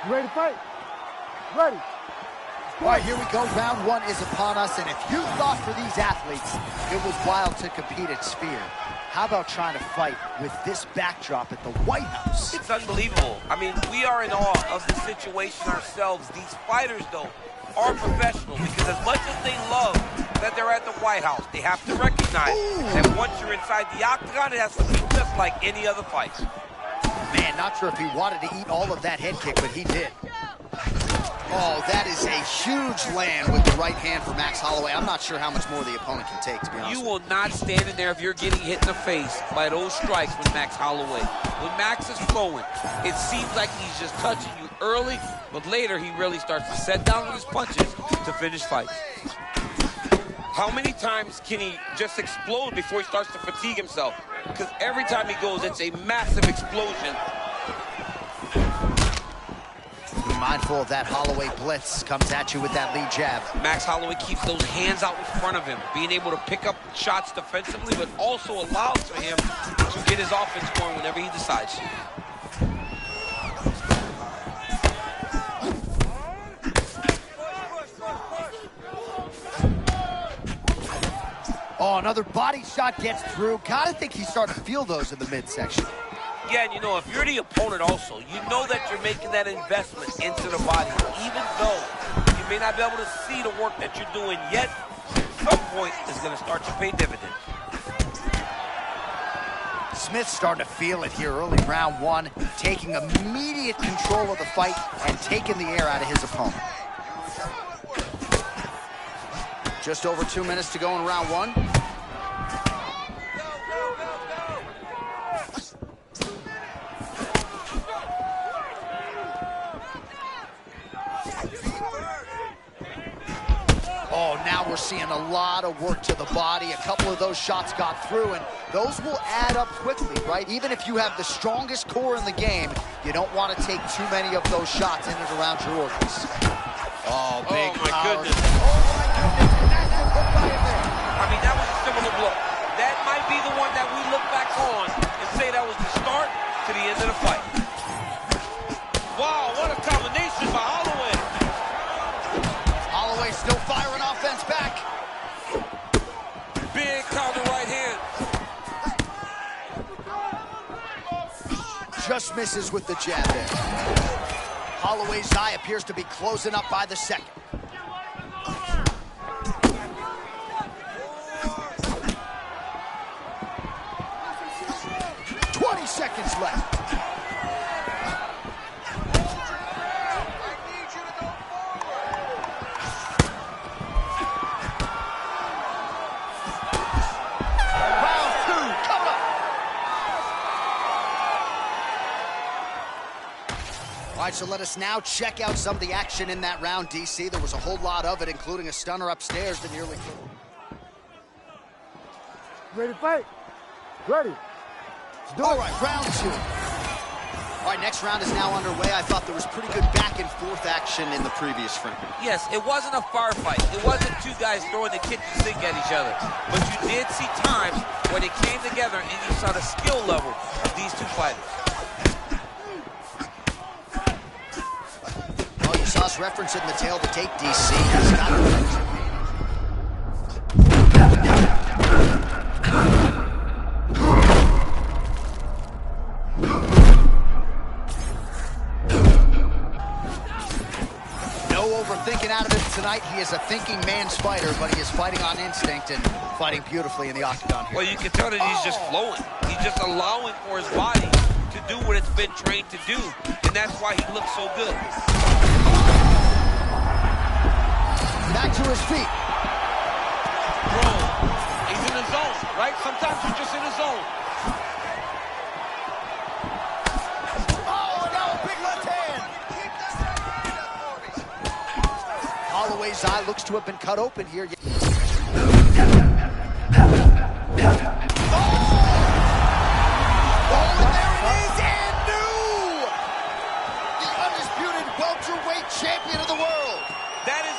You ready to fight? Ready. All right, here we go. Round one is upon us, and if you thought for these athletes it was wild to compete at Sphere, how about trying to fight with this backdrop at the White House? It's unbelievable. I mean, we are in awe of the situation ourselves. These fighters, though, are professional because as much as they love that they're at the White House, they have to recognize that once you're inside the octagon, it has to be just like any other fight. Man, not sure if he wanted to eat all of that head kick, but he did. Oh, that is a huge land with the right hand for Max Holloway. I'm not sure how much more the opponent can take, to be honest. You will not stand in there if you're getting hit in the face by those strikes with Max Holloway. When Max is flowing, it seems like he's just touching you early, but later he really starts to set down with his punches to finish fights. How many times can he just explode before he starts to fatigue himself? Because every time he goes, it's a massive explosion. Be mindful of that Holloway blitz. Comes at you with that lead jab. Max Holloway keeps those hands out in front of him, being able to pick up shots defensively, but also allows for him to get his offense going whenever he decides. Oh, another body shot gets through. Gotta think he's starting to feel those in the midsection. Yeah, and you know, if you're the opponent also, you know that you're making that investment into the body, even though you may not be able to see the work that you're doing yet, at some point it's going to start to pay dividends. Smith's starting to feel it here early round one, taking immediate control of the fight and taking the air out of his opponent. Just over 2 minutes to go in round one. Oh, now we're seeing a lot of work to the body. A couple of those shots got through, and those will add up quickly, right? Even if you have the strongest core in the game, you don't want to take too many of those shots in and around your organs. Oh, big oh my power. goodness. Oh, my goodness. Massive hook by him there. I mean, that was a similar blow. That might be the one that we look back on and say that was the start to the end of the fight. Wow, what a combination by Holloway. Holloway still firing offense back. Big counter right hand. Just misses with the jab there. Holloway's eye appears to be closing up by the second. 20 seconds left. Round two coming up. All right, so let us now check out some of the action in that round, DC. There was a whole lot of it, including a stunner upstairs that nearly killed. Ready to fight? Ready. All right, round two. All right, next round is now underway. I thought there was pretty good back and forth action in the previous frame. Yes, it wasn't a firefight. It wasn't two guys throwing the kitchen sink at each other. But you did see times when they came together and you saw the skill level of these two fighters. Oh, you saw us referencing the tail of the tape, DC. He's got it. Overthinking out of it tonight. He is a thinking man's fighter, but he is fighting on instinct and fighting beautifully in the octagon here. Well, you can tell that he's just flowing. He's just allowing for his body to do what it's been trained to do, and that's why he looks so good. Back to his feet. Bro, he's in the zone, right? Sometimes you're just in the zone. Holloway's eye looks to have been cut open here. Oh, there it is, and new! The undisputed welterweight champion of the world. That is...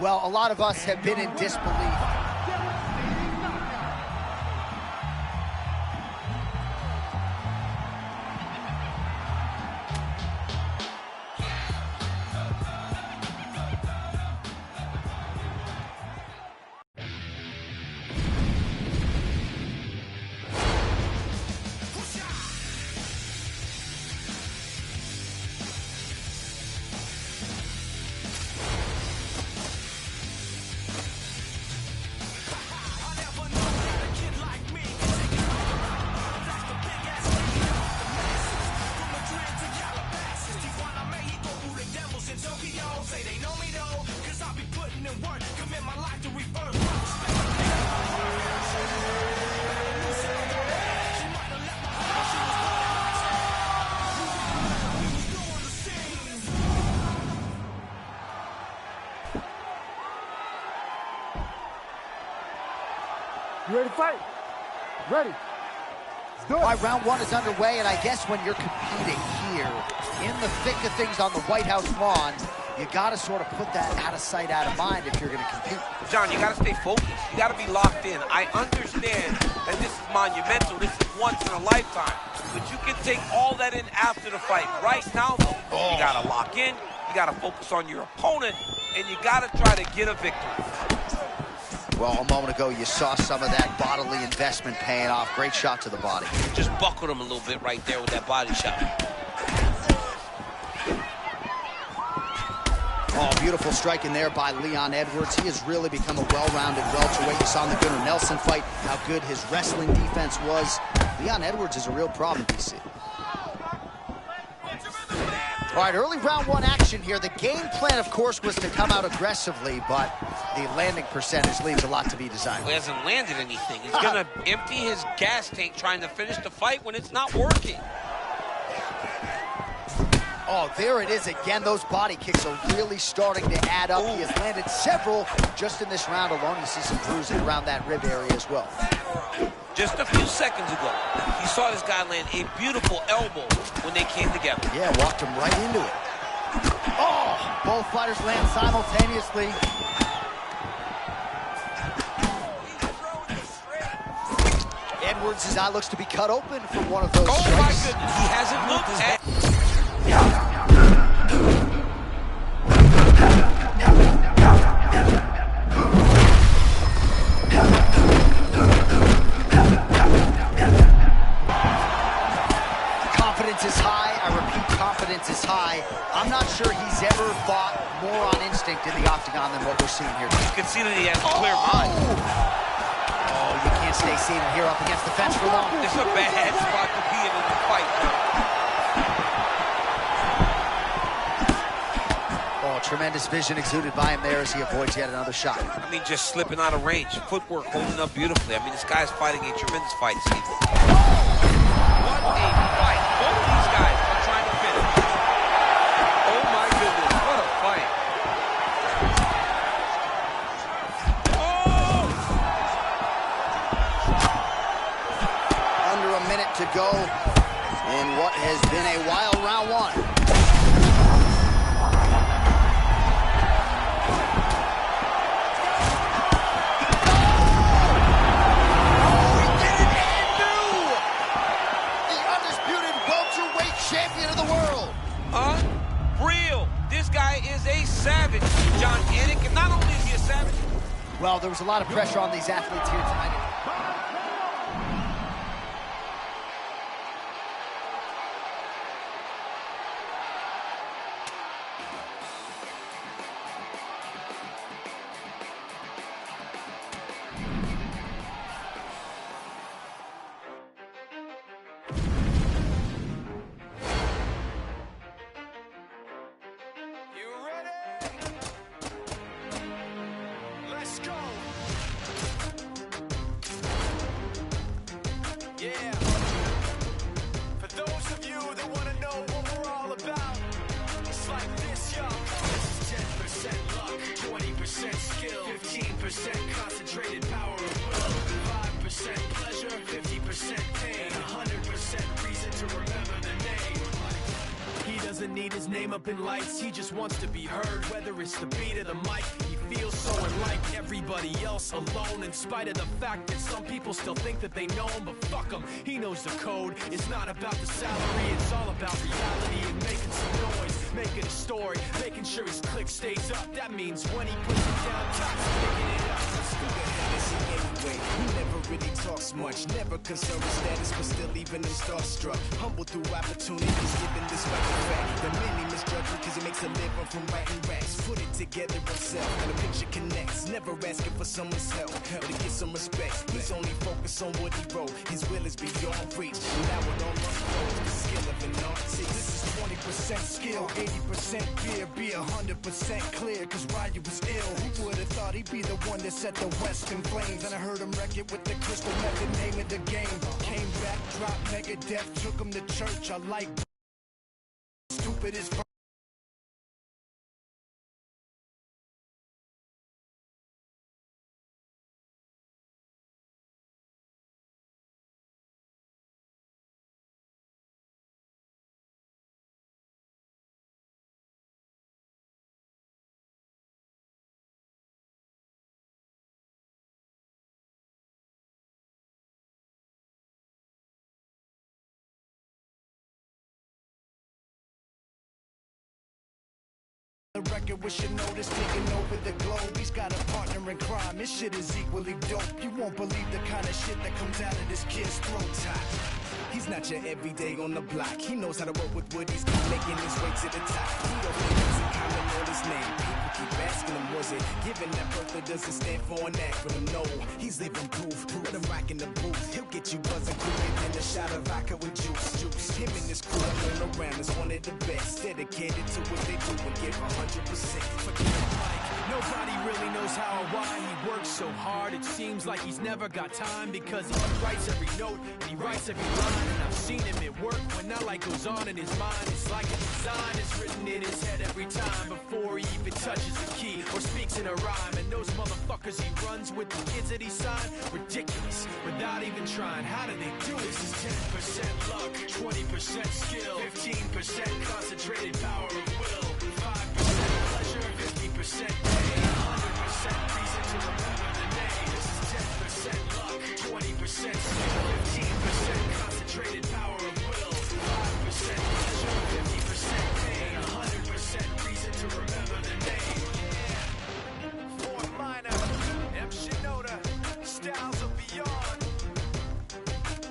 Well, a lot of us have been in disbelief. You ready to fight? Ready. Let's do it. All right, round one is underway, and I guess when you're competing here in the thick of things on the White House lawn, you got to sort of put that out of sight, out of mind if you're going to compete. John, you got to stay focused. You got to be locked in. I understand that this is monumental. This is once in a lifetime. But you can take all that in after the fight. Right now, though, you got to lock in. You got to focus on your opponent, and you got to try to get a victory. Well, a moment ago, you saw some of that bodily investment paying off. Great shot to the body. Just buckled him a little bit right there with that body shot. Oh, beautiful striking there by Leon Edwards. He has really become a well-rounded welterweight. You saw in the Gunnar Nelson fight how good his wrestling defense was. Leon Edwards is a real problem, DC. All right, early round one action here. The game plan, of course, was to come out aggressively, but the landing percentage leaves a lot to be desired. Well, he hasn't landed anything. He's going to empty his gas tank trying to finish the fight when it's not working. Oh, there it is again. Those body kicks are really starting to add up. Ooh. He has landed several just in this round alone. You see some bruising around that rib area as well. Just a few seconds ago, he saw this guy land a beautiful elbow when they came together. Yeah, walked him right into it. Oh, both fighters land simultaneously. Edwards' eye looks to be cut open from one of those strikes. My goodness, he hasn't looked at... Confidence is high. I repeat, confidence is high. I'm not sure he's ever fought more on instinct in the octagon than what we're seeing here. You can see that he has a clear mind. Oh, you can't stay seated here up against the fence for long. This is a bad spot to be in the fight, John. Tremendous vision exuded by him there as he avoids yet another shot. I mean, just slipping out of range. Footwork holding up beautifully. I mean, this guy's fighting a tremendous fight, Steve. What a fight. Both of these guys are trying to finish. Oh, my goodness. What a fight. Oh! Under a minute to go in what has been a wild round one. Savage, John Anik, and not only is he a savage. Well, there was a lot of pressure on these athletes here tonight. Yeah. For those of you that want to know what we're all about, it's like this, yo. This is 10% luck, 20% skill, 15% concentrated power of will, 5% pleasure, 50% pain, 100% reason to remember the name. He doesn't need his name up in lights, he just wants to be heard, whether it's the beat of the mic. He feels so unlike everybody else, alone, in spite of the fact that some people still think that they know him, but fuck him, he knows the code. It's not about the salary, it's all about reality and making some noise, making a story, making sure his click stays up. That means when he puts it down, Tops picking it up. Anyway, he never really talks much, never concerned with status, but still even him starstruck. Humble through opportunities, given this right back. The many misjudge him because he makes a living from writing raps. Put it together himself, and the picture connects. Never asking for someone's help, or to get some respect. He's only focused on what he wrote. His will is beyond reach. Now it all unfolds, the skill of an artist. This is 20% skill, 80% fear, be 100% clear, cause Ryu was ill. Who would've thought he'd be the one that set the West in flames? And I heard him wreck it with the crystal method, name of the game. Came back, dropped Megadeth, took him to church. I like stupid as the record with your notice taking over the globe. He's got a partner in crime. His shit is equally dope. You won't believe the kind of shit that comes out of this kid's throat. He's not your everyday on the block. He knows how to work with what he's making his way to the top. He don't think it's a common on his name. People keep asking him, was it given that Bertha doesn't stand for an acronym? No, he's living proof. Let him rock in the booth. He'll get you buzzing quicker than a shot of vodka with juice. Him and his crew all around is one of the best. Dedicated to what they do and give 100%. Forget Mike. Nobody really knows how or why he works so hard. It seems like he's never got time because he writes every note and he writes every line. And I've seen him at work when that light goes on in his mind. It's like a design is written in his head every time before he even touches a key or speaks in a rhyme. And those motherfuckers he runs with, the kids that he signed, ridiculous without even trying. How do they do this? Is 10% luck, 20% skill, 15% concentrated power of will, 5% pleasure, 50% pain, 100% reason to remember the name. This is 10% luck, 20% skill, 15% concentrated power of will, 5% pleasure, 50% pain, 100% reason to remember the name. Fort Minor, M. Shinoda, styles of beyond.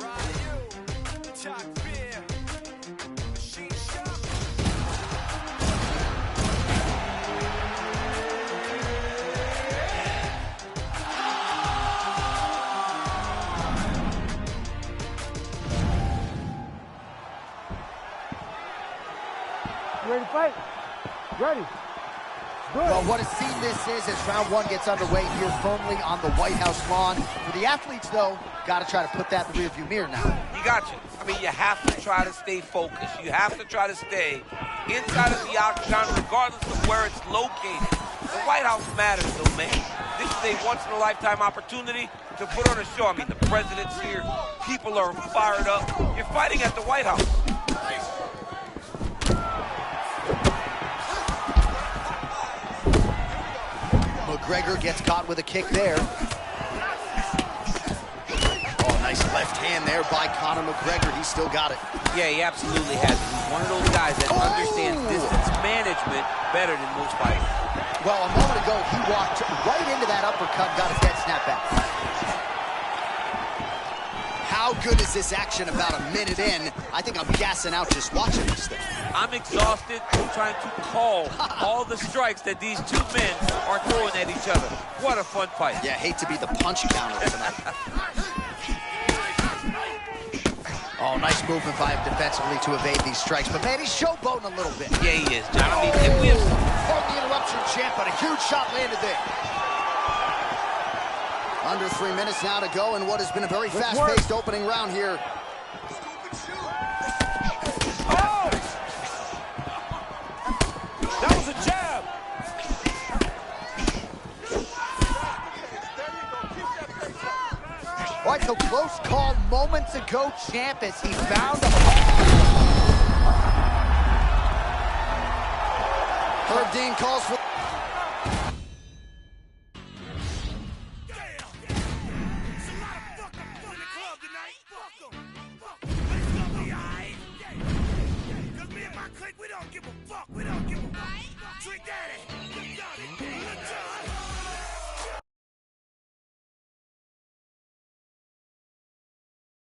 Ryu, Talk Beer, Machine Shop. You ready to fight? Ready. Good. Well, what a scene this is as round one gets underway here firmly on the White House lawn. For the athletes, though, got to try to put that in the rearview mirror now. You got you. I mean, you have to try to stay focused. You have to try to stay inside of the octagon, regardless of where it's located. The White House matters, though, man. This is a once-in-a-lifetime opportunity to put on a show. I mean, the president's here. People are fired up. You're fighting at the White House. McGregor gets caught with a kick there. Oh, nice left hand there by Conor McGregor. He still got it. Yeah, he absolutely has it. He's one of those guys that understands distance management better than most fighters. Well, a moment ago, he walked right into that uppercut, got a dead snapback. How good is this action about a minute in? I think I'm gassing out just watching this thing. I'm exhausted trying to call all the strikes that these two men are throwing at each other. What a fun fight. Yeah, hate to be the punch counter tonight. Oh, nice movement by him defensively to evade these strikes. But, man, he's showboating a little bit. Yeah, he is, John. I mean, if we have... Pardon the interruption, champ, but a huge shot landed there. Under 3 minutes now to go in what has been a very fast-paced opening round here. Oh! That was a jab. All right, so close call moments ago, champ, as he found a... Herb Dean calls for...